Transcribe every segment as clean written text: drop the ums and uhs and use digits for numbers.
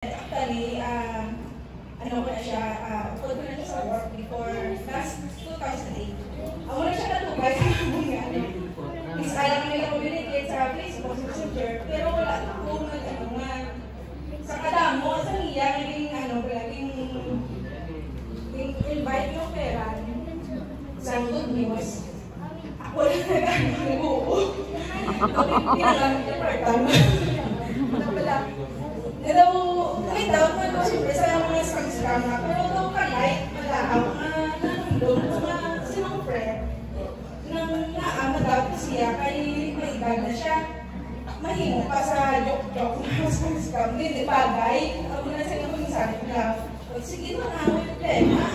Actually, ano ko na siya, upload ko na siya sa work before last 2008. Ako na siya natugay sa mga is alam nila communicate sa Facebook Messenger, pero wala akong sa kadamo, sa niya, naging invite yung pera sa good news. Ako na nag-uo. Pinagamit yung part-time. Pero, kahit daw ko ito, siyempre sa mga scam na, pero daw ka-light, malaaw, nanundong, mga sinong friend, nang naamadaw ko siya, kay maibag na siya, mahimo pa sa joke-joke na sa scam, hindi bagay, ako na sila kung sabi na, sige na nga, may problema,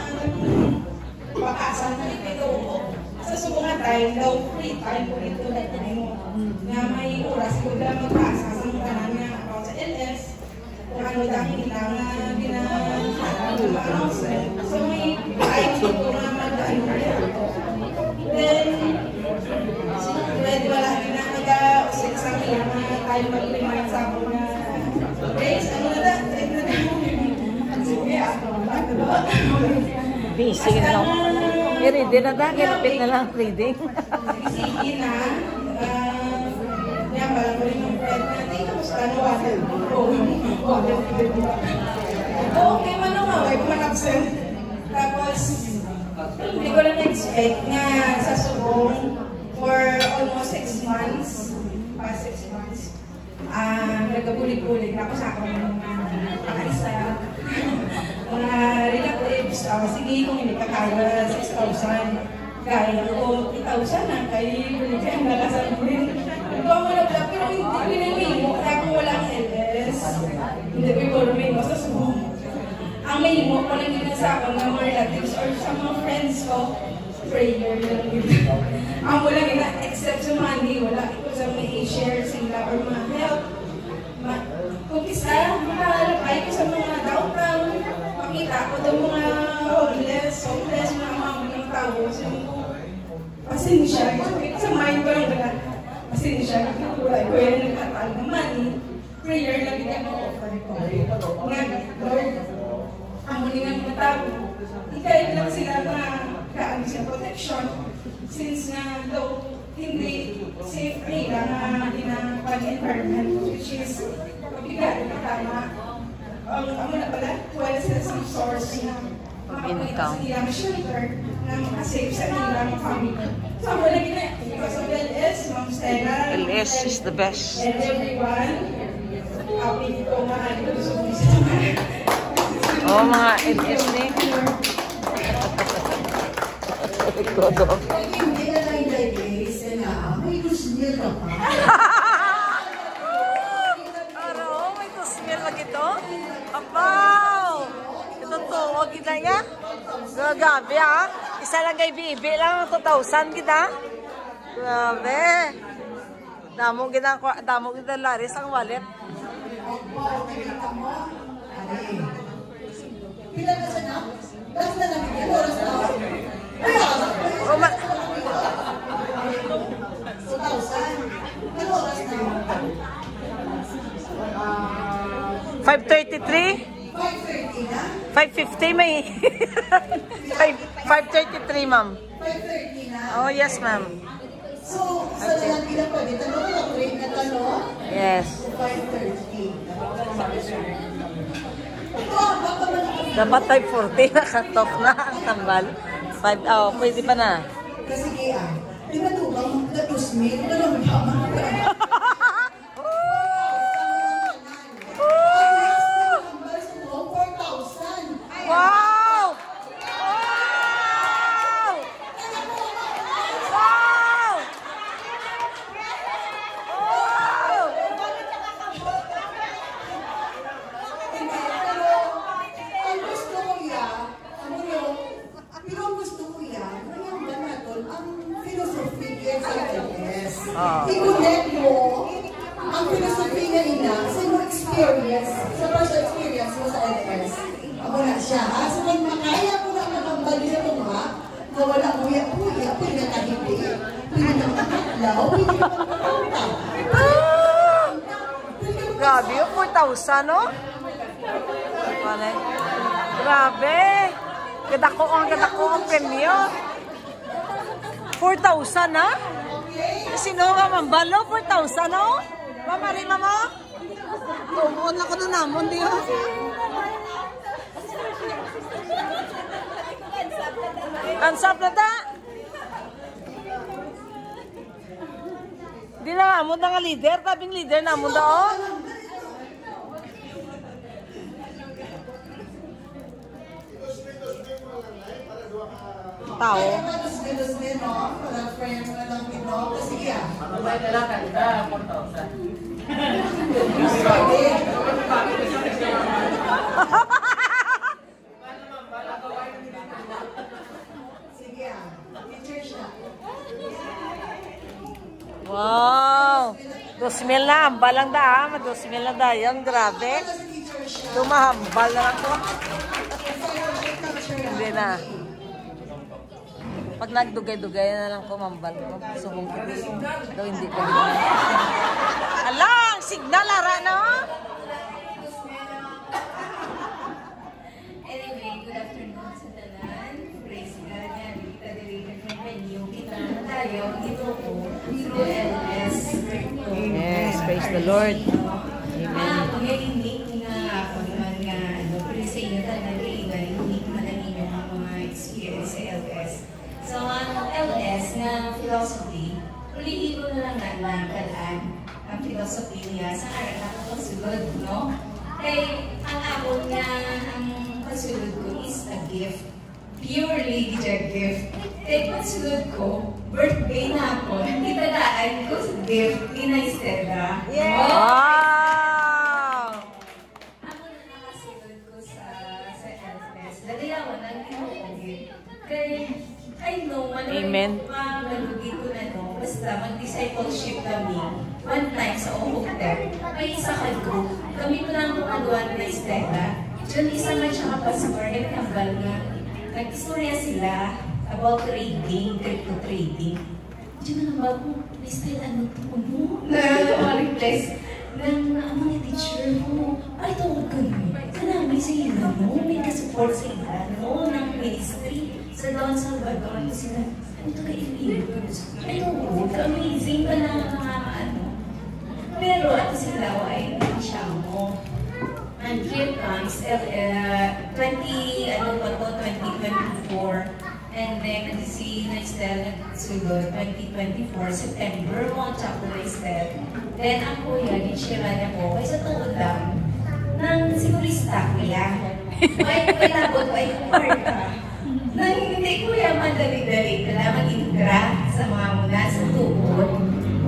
pakasan na ito, sa subungan time, daw free time ko ito, na may oras ko na magkasa sa mga namin about sa LS, kung ano dahil kailangan announcement. So may time ko na mag-ano ito. Then, pwede wala na nag-usik sa akin na tayo mag-remind sa ako na Grace, ano na dahil? Sige ako, bakit ba? Busy na lang. I-ready na dahil, repeat na lang reading. Sige na. Kaya pala ko rin yung friend natin, kamusta na water? Okay man naman, may pumanapsan. Tapos, hindi ko lang na-expect nga sa Subong for almost 6 months, past 6 months, nagkabulig-bulig na ako sa akin ng pakaisa. Mga relatives, sige kung hindi ka kaya 6,000, kaya ko 3,000 na, kaya buligyan na kasabuhin. Ikaw mo na pala, pero hindi pinamimo, kaya kung walang LS, hindi pinamimo sa Subong. Ang minimo ko lang yun sa akin ng mga relatives or sa mga friends ko, prayer lang yun. Ang wala yun na, except sa money, wala ko sa may i-share sila or mga help. Kung isa, makalapay ko sa mga downtown, makita ko itong mga homeless, mga mga tao. Pasensya, sa mind ko lang na, pasensya, wala ko yan nagkataal ng money. Prayer lang din ang offer ko. Nga, Lord, ang mulingan mga tao, ikait lang sila na kaano sa protection since nga daw hindi safe nila na pag-environment which is mabigat na tama. Ang muna pala, wala sila sa source na makapagita sa nila shelter na makasafe sa nila ng family. So, wala gina, because of LS, Ma'am Stella, LS is the best. And everyone, happy ko mahal ko sa mga oh, mga LS ni. Todo. Hindi na lang guys, may kusmil ka pa. Aro, may kusmil lagi ito? Apaw! Ito tuwag kita niya? Grabe ha? Isa lang kay bibi lang, 2,000 kita. Grabe. Damo kita laris ang wallet. Pila na siya na? Basta na namin, oras na. Oh, 2,000. Ano oras na? 5:33? 5:30 na? 5:50 may. 5:33 ma'am. 5:30 na? Oh yes ma'am. So, sa lang ilang pa dito, ano lang rate na tanong? Yes. 5:30. Dapat 5:40 nakatok na ang tambal. 5, oh, pwede pa na. Kasi kaya, di ba ito bang na-kusmil? Ano naman ba? Wow! Wow! Wow! Ang gusto ko yan, pero ang gusto ko yan, ngayon ba natin, ang philosophy yan sa LS. I-connect mo ang philosophy na ina sa iyong experience, sa personal experience mo sa LS. Ako na siya, ha? So, kung makaya ko na magambali sa mga, na wala kuya-kuya, pwede na kahipi, pwede na makatlaw, pwede na makatlaw. Grabe yung 4,000, no? Sana. Grabe. Gadako ang premyo. 4,000 ha? Sino nga mambalo? 4,000 no? Mama, rima mo? Tumoon ako na namon, di ba? Kansap na ta? Di na amon na nga leader. Tabing leader na amon daon. Tao. Sige ah. Picture siya. Wow! 2,000 na. Hambal lang da. 2,000 na da. Yan, grabe. Tumahambal na ako. Hindi na. Pag nagdugay-dugay na lang ko, mambal ko. Subong ko. Daw hindi ko. Alang! Signal, ara na. Anyway, good afternoon sa tanan. Praise God. Yan, kita diligan ng venue. Kita na tayo. Ito ko. Through LS. Yes, praise the Lord. Amen. Ngayon, nga ako naman nga, praise sa inyo tanan. Hindi man ang inyong mga experience sa LS. So, ang LS nga philosophy, ulihin ko na lang nga kalaan ang philosophy niya sa aral na pagsulod, no? Kaya ang ako nga, ang pagsulod ko is a gift. Purely a gift. Kaya pagsulod ko, birthday na ako, italaan ko sa gift ni Stella. Yeah! Wow! Ako na nakasulod ko sa LS. Lagayawan ang tinutugin. Kaya, I know, Amen. Malugi ko na no, basta mag-discipleship kami. One time sa Ohotep, may isa ka group. Kami ko lang magawa na Stella. Diyan isa man siya kapastor, nagkambal nga. Nag-istorya sila about trading, crypto trading. Diyan na naman ko, Stella, ano ito mo? Na-replace. Ang mga teacher mo, ay tawag ka mo. Kanami sa ila mo, may ka-support sa ila, no, ng ministry. Sa Don Salvador, sila, ano ito ka-Ilibus? Ay, tawag ka, amazing ka na mga ano. Pero at sila, ay hindi siya mo. And here comes, 2024. And then, si Naistel nagsulod, 2024, September, mga chapter Naistel. Then, ang kuya, ginshira niya po, kaysa tuod lang, nang sigurista kuya. May labot, ay kumarta. Nang hindi kuya madali-dali, kailangan mag-intra sa mga muna sa tuod.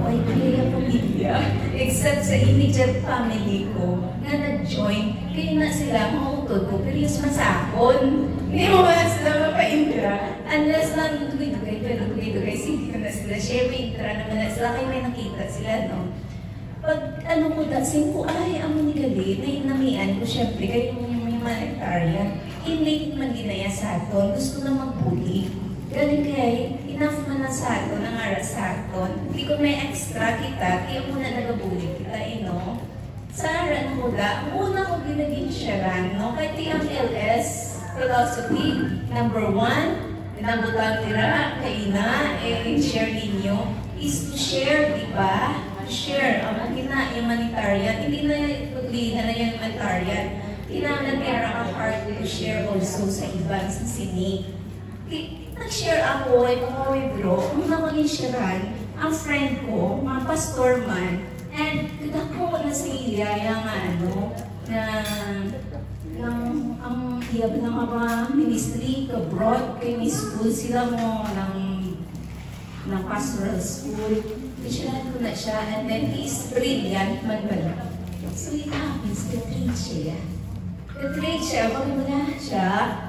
Ay, kuya pamilya. Except sa immediate family ko, na nag-join, kaya na sila mautod ko, pero yung masakon. Hindi mo ba sila mapa-intra? Unless lang dugay-dugay, pero dugay-dugay, sige na sila. Share may intra naman na sila, kayo may nakita sila, no? Pag ano ko, dasin ko, ay, amo ni Gali, na inamian ko, syempre, kayo yung humanitarian. Inlate man ginaya sa aton, gusto na magbuli. Galing kaya, enough man na sa aton, ang aral sa aton. Hindi ko may extra kita, kaya muna nagabuli kita, no? Sa aral ko da, una ko ginaging siyaran, no? Kahit ang LS philosophy, number 1, pinabutang tira, kayo na, share ninyo, is to share, di ba? To share, ang humanitarian, hindi na paglihan na yung humanitarian. Kailangan meron ang heart to share also sa ibang sa sinig. Nag-share ako, ay mga bro, muna maging sharean, ang friend ko, mga pastor man, and kita ko na sa iya, yung ano, na, ang hiyab ng mga ministry, ka-broad, kay may school sila mo, ng pastoral school. Kisyahan ko na siya, and then he is brilliant man pala. So it happens, ka-trade siya. Ka-trade siya, pag muna siya,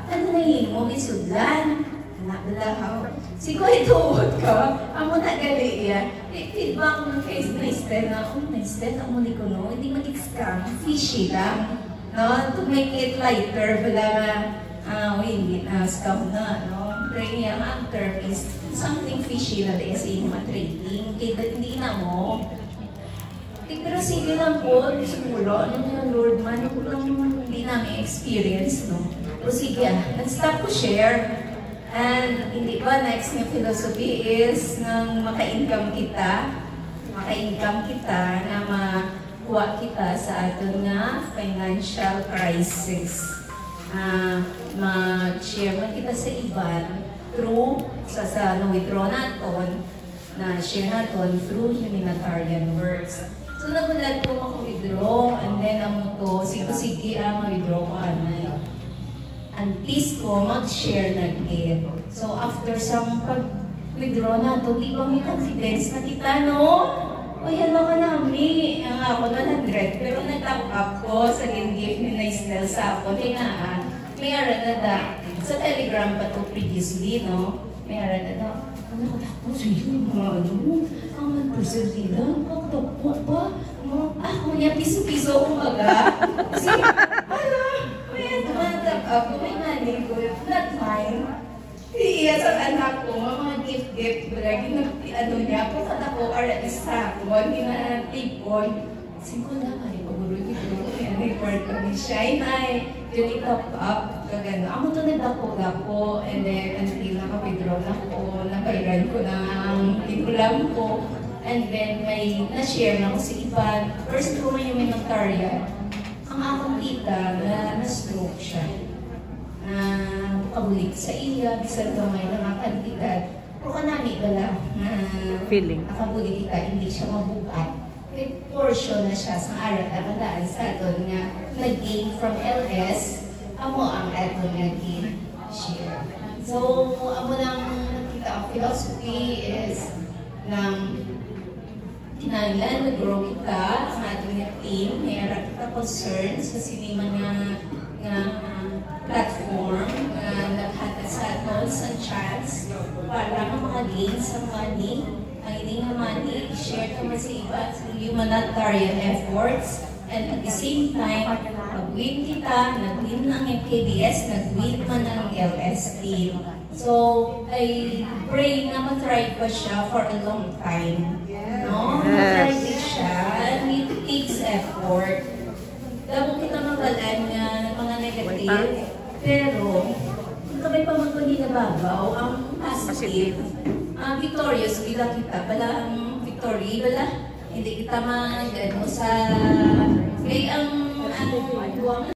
ano na yun mo, may sudlan. Anak balahaw. Siguro ituod ka, amo na gali yan. Feedback ng case na Stella na, Stella, amo ni ko no, hindi mag-scam, fishy lang. No? To make it lighter, bala hindi na scam na, no? Pero yung ang term is something fishy na din sa mga trading. Kaya hindi na mo. Pero sige lang po, siguro, ano yung Lord man, hindi namin experience, no? O sige, nag-stop ko share. And hindi ba, next na philosophy is nang maka-income kita na makuha kita sa aton nga financial crisis. Mag-share man kita sa iban through sa withdraw naton, na share naton through humanitarian works. So nagulat ko maka-withdraw, and then ang to, sige ma-withdraw ko anay. Antis ko mag-share na din. So after some pag-withdraw na to, di ba may confidence na kita, no? O yan mga nami, ang ako 100, pero nag-top up ko sa gift ni Naisnel sa ako. Tingaan, may aran na da. Sa Telegram pa to previously, no? May aran na da. Ano ko tapos, yun, mga ano, ang 1% nila, pagtapok pa. Ako niya, piso-piso kumaga. Kasi, may tumatap up, may money ko, not mine. Iya sa anak ko, mga gift-gift, lagi ano niya, pagkat ako, isa ko, ginatipon. Singko na, ay, paguloy ko, yan, report kami siya, inay, yun i-top up, kagano. Ako to nagdako-dako, and then, until nakapidraw na ko, nakairan ko ng ikulam ko, and then, may na-share na ko si Ivan. First ko may humanitarian, ang akong tita na na-stroke siya. Pabulik sa iya, bisan gamay na mga kantidad. Pero kanami bala feeling. Nakabulik kita, hindi siya mabukat. May portion na siya sa arat at madaan sa aton nga nag-gain from LS, amo ang aton nga gain share. So, amo nang kita ang philosophy is ng kinailan, nag-grow kita, ang ating nga team, may arat kita concerns kasi may mga platform na naghatag sa aton sa chance para makagain sa money. Ang hindi nga money, share naman sa iba sa humanitarian efforts. And at the same time, pag-win kita, nag-win ng KBS, nag-win man ng LS team. So, I pray na matry pa siya for a long time. No? Matry din siya, and it takes effort. Damo kita magalan nga mga negative, pero kabay pa man kundi nababaw ang positive. Victorious bila kita, bala ang victory, bala hindi kita mag ano sa kay ang